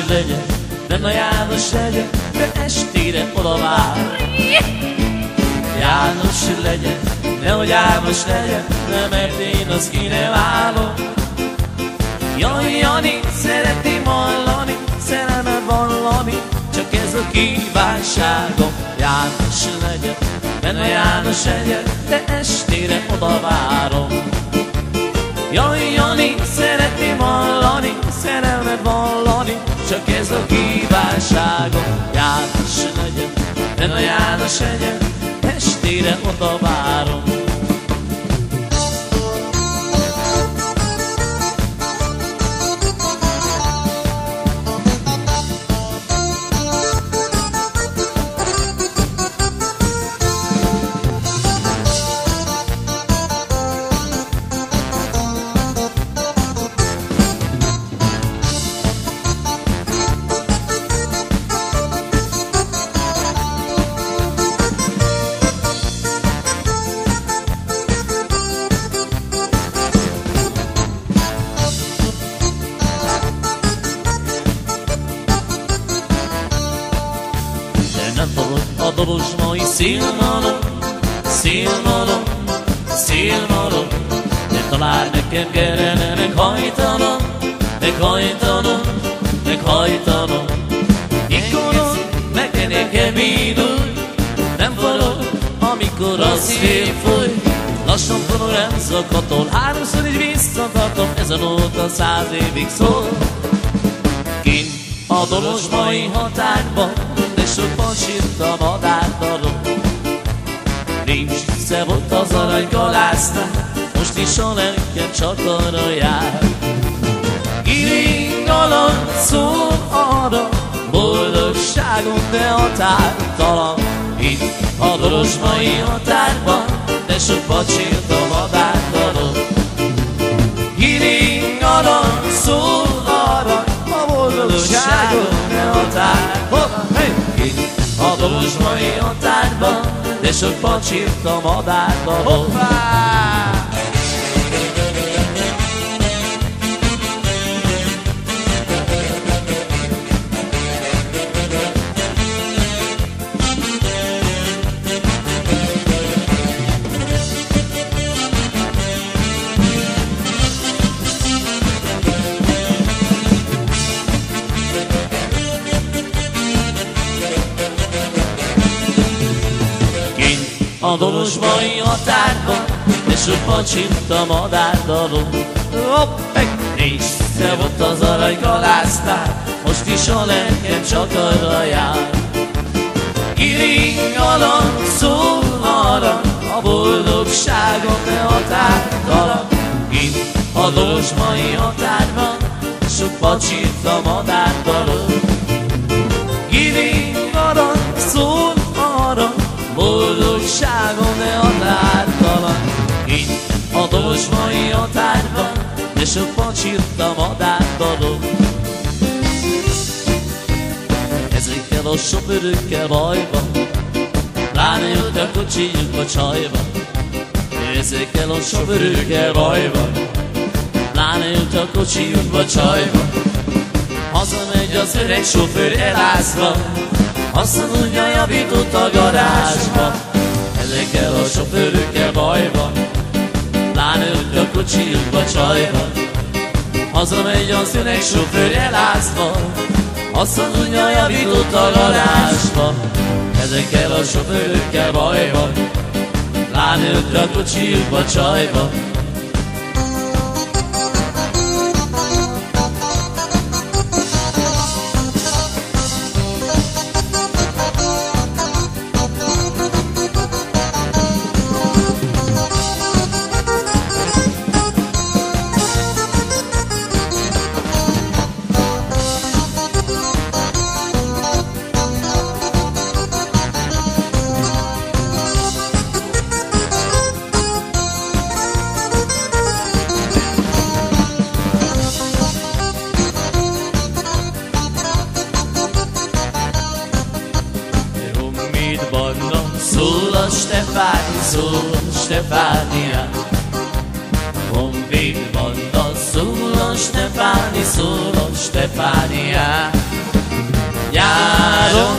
legyen, nem a János legyen, de estére oda vár. János legyen, nehogy János legyen, de mert én az ki nem állom. Jaj, Jani, szeretném hallani, szerelmet vallani, csak ez a kívánságom. János legyen, benne János legyen, de estére oda várom. Jaj, Jani, szeretném hallani, szerelmet vallani, csak ez a kívánságom. János legyen, benne János legyen, estére oda várom. A dobos mai szélmalom, szélmalom, szélmalom, de talán nekem kellene meghajtanom, meghajtanom, meghajtanom. Mikor neked nekem indul, nem való, amikor a szél foly. Lassan vonul nem szakadol, háromszor is visszakadom, ez a nóta 100 évig szól. Kint a dobos mai határban, sokban sírt a madártalom. Rémsüsze volt az aranygalásznál, most is a lelkem csak arra jár. Iring alatt szól arra, boldogságon de határtalan. Itt a dorosmai határban, de sokban sírt a madártalom. Iring alatt szól arra, a boldogságon de határtalan. A dorosmai határban, de sokban sírt a madártalom. A dorosmai határban, de sokban sírt a madártalom. Része volt az aranygalásznál, most is a lelkem csak arra jár. Iring alatt szól arra, a boldogságon de határtalan. Itt a dorosmai határban, sokban sírt a madártalom. Iring alatt szól arra, boldogságon de határtalan. Itt a dorosmai határban, de sokban sírt a madártalom. Ezekkel a sofőrökkel bajban, pláne jött a kocsijukba csajba. Ezekkel a sofőrökkel bajban, pláne jött a kocsijukba csajba. Hazamegy az öreg sofőr elázva, azt mondja, javított a garázsba. Ezekkel a sofőrökkel bajban, pláne úgy a kocsijukba csajban. Hazamegy az öreg sofőr elázva, azt mondja, javított a garázsba. Ezekkel a sofőrökkel bajban, pláne úgy a kocsijukba csajban. Szól a Stefáni, szól a Stefánia. Honvéd banda, szól a Stefáni, szól a Stefánia. Nyáron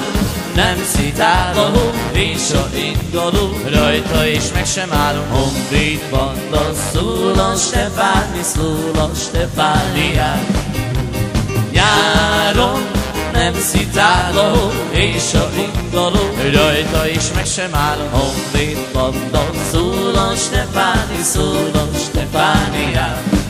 nem szitál a hó, és a induló rajta is meg sem állom. Honvéd banda szól a Stefáni, szól a Stefánián. Nyáron nem szitál a hó, és a induló rajta is meg sem állom. Honvéd banda szól a Stefáni, szól a Stefánián.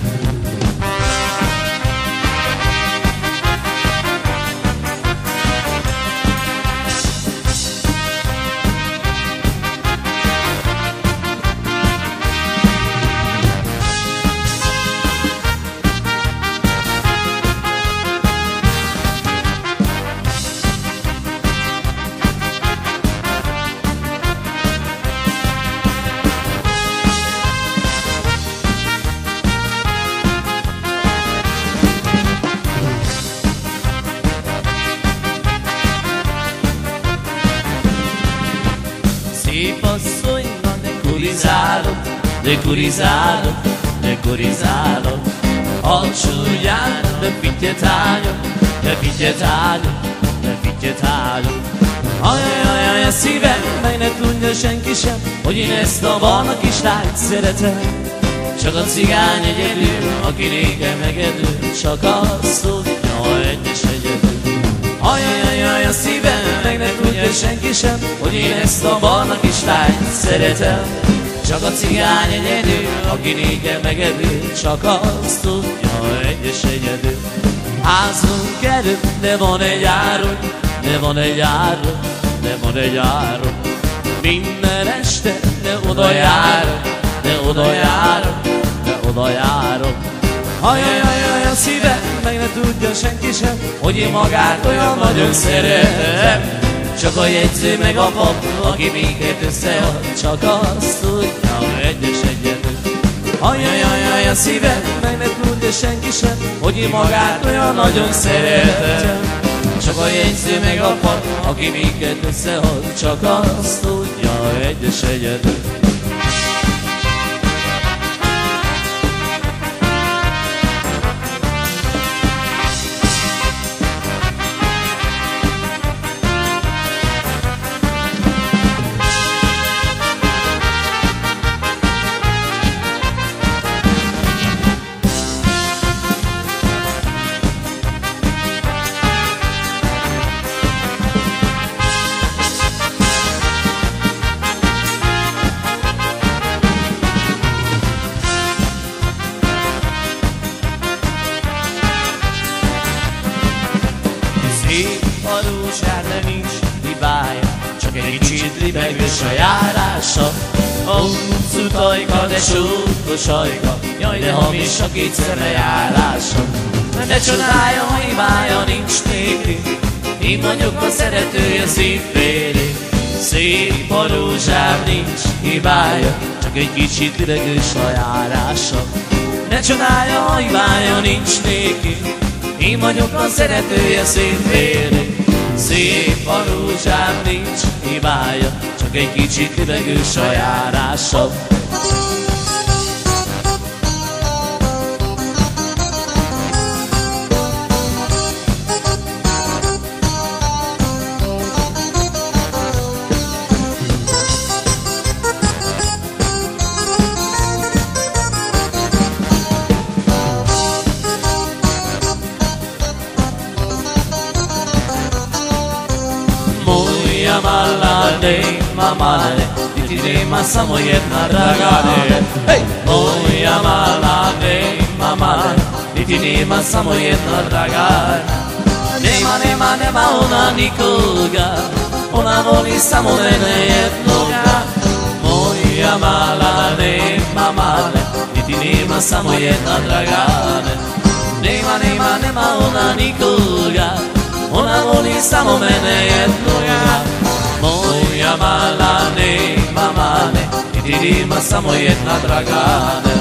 Szép asszony, de kurizálok, de kurizálok, de kurizálok. Alcsúlyán, de fittyet állok, de fittyet állok, de fittyet állok. Ajajajaj, a szívem, meg ne tudja senki sem, hogy én ezt a barna kislányt szeretem. Csak a cigány egyedül, aki régen megedül, csak azt tudja egyes egyedül. Ajajajaj, a szívem, meg ne tudja senki sem, hogy én ezt a barna kislányt szeretem. Csak a cigány egyedül, aki régen megedül, csak azt tudja egyes egyedül. Házunk előtt, de van egy árok, de van egy árok, de van egy árok. Minden este, de oda járok, de oda járok, de oda járok. Ajajajaj, a szívem, meg ne tudja senki sem, hogy én magát olyan nagyon szeretem. Csak a jegyző meg a pap, aki minket összead, csak azt tudja egyes egyedül. Ajajajaj, a szívem, meg ne tudja senki sem, hogy én magát olyan nagyon szeretem. Csak a jegyző meg a pap, aki minket összead, csak azt tudja egyes egyedül. Szép a rózsár, de nincs hibája, csak egy kicsit libegős a járása. Hosszú tajka, de súlyos ajka, jaj, de hamis a két szeme járása. De csodája, ha hibája nincs néki, én vagyok a szeretője szívfélé. Szép a rózsár, nincs hibája, csak egy kicsit libegős a járása. De csodája, ha hibája nincs néki, én vagyok a szeretője szívfélé. Szép a rózsám, nincs hibája, csak egy kicsit libegős a járása. Mamale, ma samo jedna dragane. Moja mala mamale, niti nema samo jedna dragana. Nema ona nikoga, ona voli samo mene jednoga. Moja mala mamale, niti nema samo jedna dragana. Nema ona nikoga, ona voli samo mene jednoga. Moja mala nema mane, niti ima samo jedna dragana.